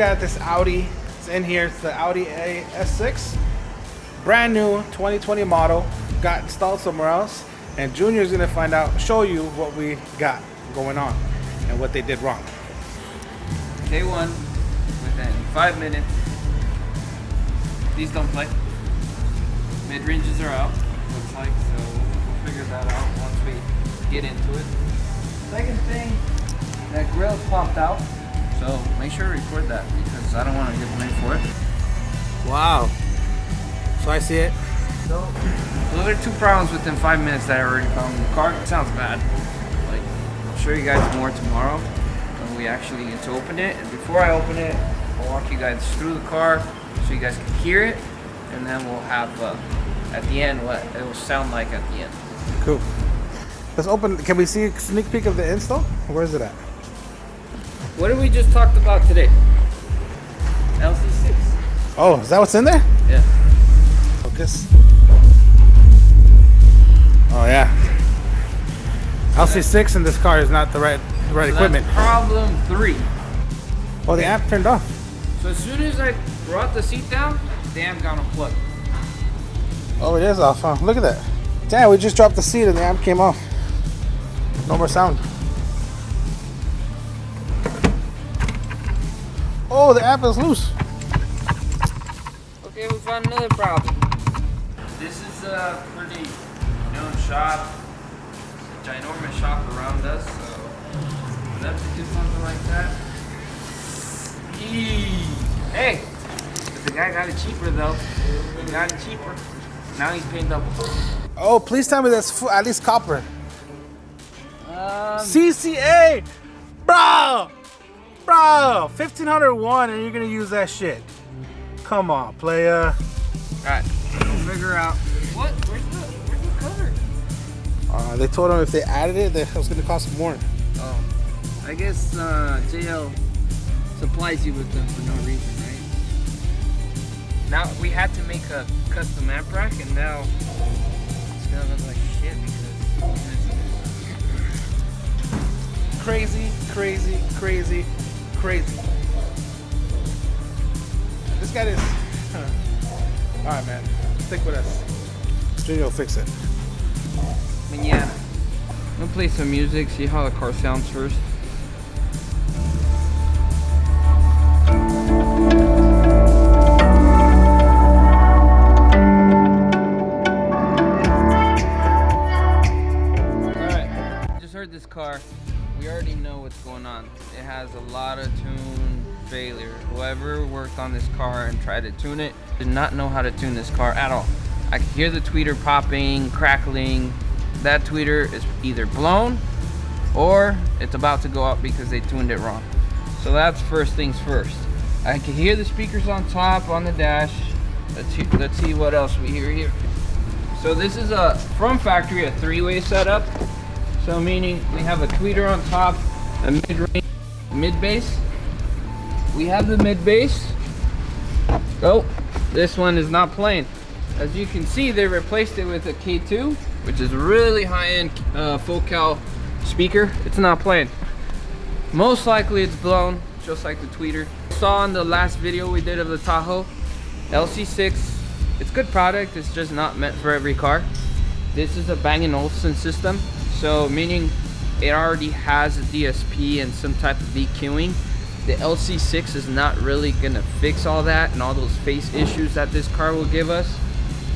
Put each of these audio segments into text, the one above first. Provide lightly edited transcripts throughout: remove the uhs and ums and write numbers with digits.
got this Audi. It's in here. It's the Audi S6. Brand new 2020 model. Got installed somewhere else. And Junior's going to show you what we got going on and what they did wrong. Day one, within 5 minutes. These don't play. Mid-ranges are out, looks like, so we'll figure that out once we get into it. Second thing, that grill's popped out, so make sure to record that because I don't want to get blamed for it. Wow. So I see it. So, those are 2 problems within 5 minutes that I already found in the car. It sounds bad. Like, I'll show you guys more tomorrow when we actually get to open it. And before I open it, I'll walk you guys through the car so you guys can hear it, and then we'll have at the end what it will sound like at the end. Cool. Let's open. Can we see a sneak peek of the install? Where is it at? What did we just talked about today? LC6. Oh, is that what's in there? Yeah. Focus. Oh yeah. LC6 in this car is not the right equipment. That's problem 3. Oh, the amp turned off. So as soon as I brought the seat down, the amp got unplugged. Oh, it is off, huh? Look at that. Damn, we just dropped the seat and the amp came off. No more sound. Oh, the amp is loose. Okay, we found another problem. This is a pretty known shop, ginormous shop around us, so for them to do something like that. Hey, the guy got it cheaper though. He got it cheaper. Now he's paying double. Oh, please tell me that's at least copper. CCA, bro, 1501, and you're gonna use that shit. Come on, playa. All right, we'll figure out what. Where's the cover? They told him if they added it, that it was gonna cost more. Oh, I guess JL supplies you with them for no reason, right? Now we had to make a custom amp rack, and now it's gonna look like shit because crazy. This guy is. All right, man. Stick with us. Junior will fix it. Mañana. I'm gonna play some music, see how the car sounds first. This car, we already know what's going on. It has a lot of tune failure. Whoever worked on this car and tried to tune it did not know how to tune this car at all. I can hear the tweeter popping, crackling. That tweeter is either blown or it's about to go out because they tuned it wrong. So that's first things first. I can hear the speakers on top on the dash. Let's see what else we hear here. So this is from factory a 3-way setup. So meaning we have a tweeter on top, a mid-range, mid-bass. We have the mid-bass. Oh, this one is not playing. As you can see, they replaced it with a K2, which is a really high-end full cal speaker. It's not playing. Most likely it's blown, just like the tweeter. Saw in the last video we did of the Tahoe, LC6. It's good product, it's just not meant for every car. This is a Bang & Olufsen system. So meaning it already has a DSP and some type of EQing. The LC6 is not really gonna fix all that and all those phase issues that this car will give us.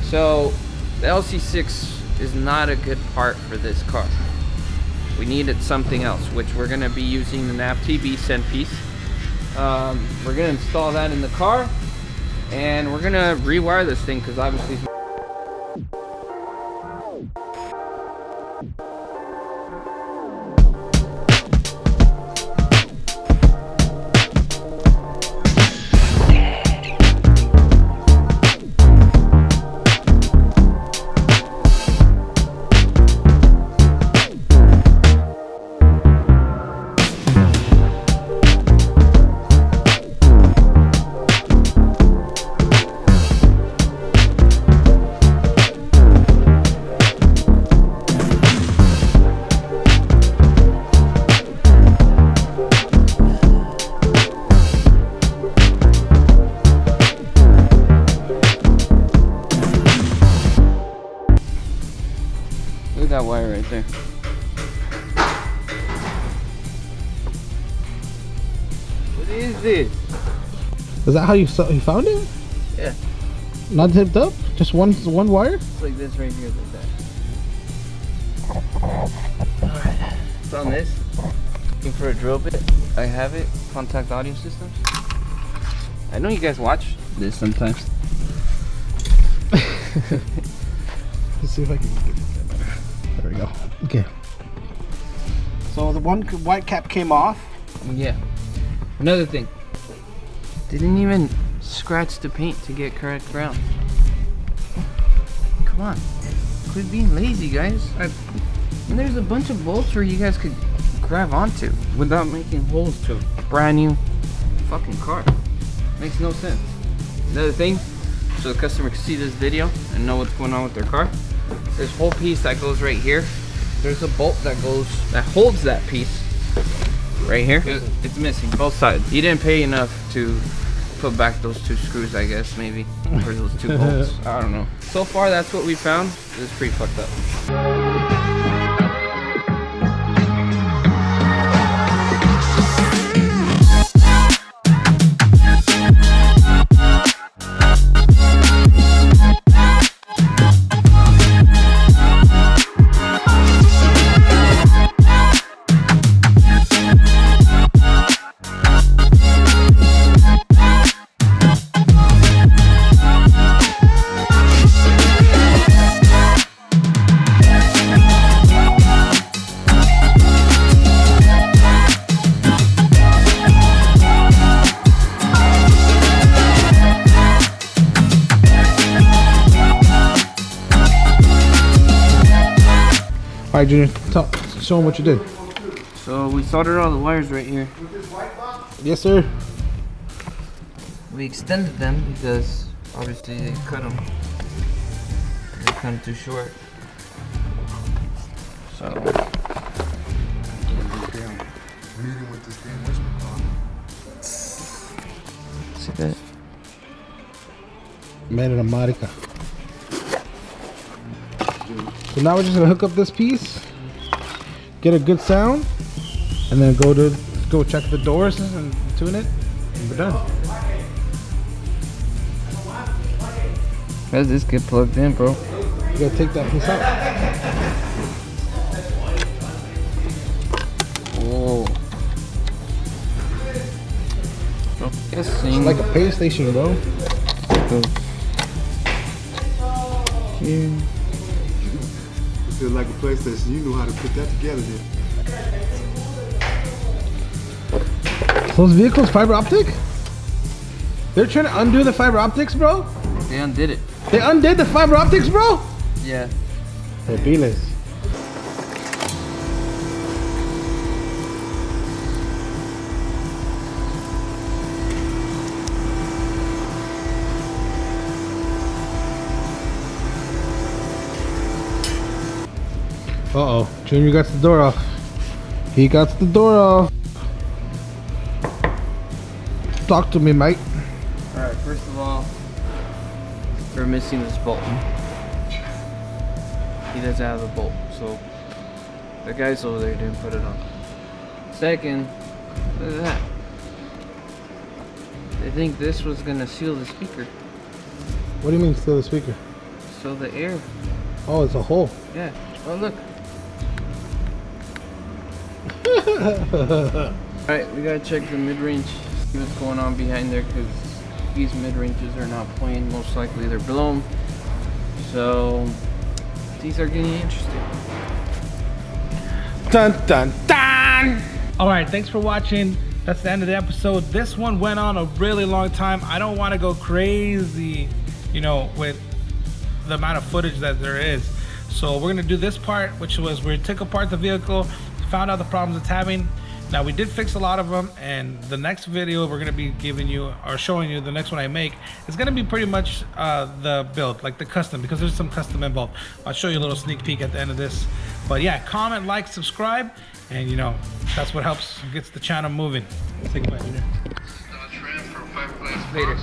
So the LC6 is not a good part for this car. We needed something else, which we're gonna be using the NAV-TB send piece. We're gonna install that in the car and we're gonna rewire this thing because obviously at that wire right there. What is this? Is that how you found it? Yeah. Not zipped up? Just one wire? It's like this right here, like that. Alright. It's on this. Looking for a drill bit. I have it. Contact Audio Systems. I know you guys watch this sometimes. Let's see if I can get it. There we go. Okay. So the one white cap came off. Yeah. Another thing. Didn't even scratch the paint to get correct ground. Come on. Quit being lazy, guys. And there's a bunch of bolts where you guys could grab onto without making holes to a brand new fucking car. Makes no sense. Another thing, so the customer can see this video and know what's going on with their car. This whole piece that goes right here, there's a bolt that holds that piece right here. It's missing both sides. You didn't pay enough to put back those 2 screws, I guess, maybe, or those 2 bolts. I don't know. So far, that's what we found. It's pretty fucked up. All right, Junior, show them what you did. So we soldered all the wires right here. Yes, sir. We extended them because obviously they cut them. They're kind of too short. So. See that? Made in America. So now we're just gonna hook up this piece, get a good sound, and then go check the doors and tune it, and we're done. How does this get plugged in, bro? You gotta take that piece out. Oh. It's like a pay station, bro. Here. Feel like a PlayStation. You know how to put that together then. Those vehicles fiber optic? They're trying to undo the fiber optics, bro? They undid it. They undid the fiber optics, bro? Yeah. They're beeless. Uh-oh, Junior got the door off. He got the door off. Talk to me, mate. Alright, first of all, we're missing this bolt. He doesn't have the bolt, so the guys over there didn't put it on. Second, look at that. They think this was gonna seal the speaker. What do you mean steal the speaker? So the air. Oh, it's a hole. Yeah. Oh, look. Alright, we gotta check the mid-range, see what's going on behind there, because these mid-ranges are not playing. Most likely they're blown. So these are getting interesting. Dun dun dun! Alright, thanks for watching. That's the end of the episode. This one went on a really long time. I don't want to go crazy, you know, with the amount of footage that there is. So we're gonna do this part, which was we took apart the vehicle, found out the problems it's having. Now we did fix a lot of them, and the next video we're gonna be giving you or showing you, the next one I make, is gonna be pretty much the build, like the custom, because there's some custom involved. I'll show you a little sneak peek at the end of this. But yeah, comment, like, subscribe, and you know, that's what helps, gets the channel moving. Say goodbye, Junior. Later.